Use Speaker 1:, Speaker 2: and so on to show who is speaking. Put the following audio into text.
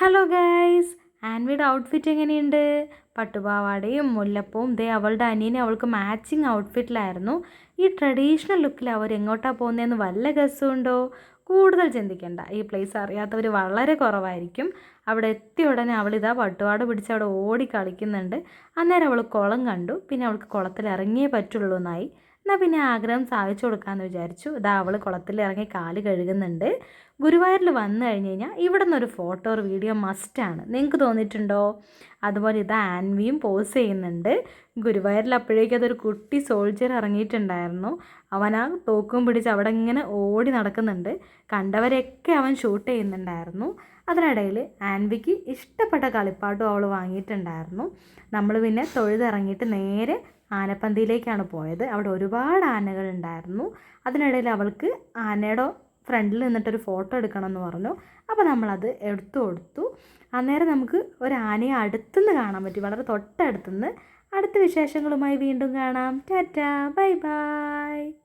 Speaker 1: Hello guys, ആൻവിയുടെ outfit എങ്ങനെയുണ്ട്? പട്ടുപാവാടയും മുല്ലപ്പവും ദേ അവളുടെ അനിയനെ അവൾക്ക് മാച്ചിങ് ഔട്ട്ഫിറ്റിലായിരുന്നു. ഈ ട്രഡീഷണൽ ലുക്കിൽ അവർ എങ്ങോട്ടാണ് പോകുന്നതെന്ന് വല്ല ഗസ്സുണ്ടോ? കൂടുതൽ ചിന്തിക്കേണ്ട, ഈ പ്ലേസ് അറിയാത്തവർ വളരെ കുറവായിരിക്കും. അവിടെ എത്തിയ ഉടനെ അവളിതാ പട്ടുപാവാട പിടിച്ച് അവിടെ ഓടി കളിക്കുന്നുണ്ട്. അന്നേരം അവൾ കുളം കണ്ടു. പിന്നെ അവൾക്ക് കുളത്തിൽ ഇറങ്ങിയേ പറ്റുള്ളൂ എന്നായി. എന്നാൽ പിന്നെ ആഗ്രഹം സാധിച്ചു കൊടുക്കാമെന്ന് വിചാരിച്ചു. ഇതാ അവൾ കുളത്തിൽ ഇറങ്ങി കാല് കഴുകുന്നുണ്ട്. ഗുരുവായൂരിൽ വന്നു കഴിഞ്ഞ് കഴിഞ്ഞാൽ ഇവിടെ നിന്നൊരു ഫോട്ടോ ഒരു വീഡിയോ മസ്റ്റാണ്. നിങ്ങൾക്ക് തോന്നിയിട്ടുണ്ടോ? അതുപോലെ ഇതാ ആൻവിയും പോസ് ചെയ്യുന്നുണ്ട്. ഗുരുവായൂരിൽ അപ്പോഴേക്കും അതൊരു കുട്ടി സോൾജിയർ ഇറങ്ങിയിട്ടുണ്ടായിരുന്നു. അവൻ ആ തോക്കും പിടിച്ച് അവിടെ ഇങ്ങനെ ഓടി നടക്കുന്നുണ്ട്. കണ്ടവരെയൊക്കെ അവൻ ഷൂട്ട് ചെയ്യുന്നുണ്ടായിരുന്നു. അതിനിടയിൽ ആൻവിക്ക് ഇഷ്ടപ്പെട്ട കളിപ്പാട്ടും അവൾ വാങ്ങിയിട്ടുണ്ടായിരുന്നു. നമ്മൾ പിന്നെ തൊഴുതിറങ്ങിയിട്ട് നേരെ ആനപ്പന്തിയിലേക്കാണ് പോയത്. അവിടെ ഒരുപാട് ആനകളുണ്ടായിരുന്നു. അതിനിടയിൽ അവൾക്ക് ആനയുടെ ഫ്രണ്ടിൽ നിന്നിട്ടൊരു ഫോട്ടോ എടുക്കണം എന്ന് പറഞ്ഞു. അപ്പോൾ നമ്മളത് എടുത്തു കൊടുത്തു. അന്നേരം നമുക്ക് ഒരു ആനയെ അടുത്തുനിന്ന് കാണാൻ പറ്റി, വളരെ തൊട്ടടുത്തുനിന്ന്. അടുത്ത വിശേഷങ്ങളുമായി വീണ്ടും കാണാം. Tata, bye bye.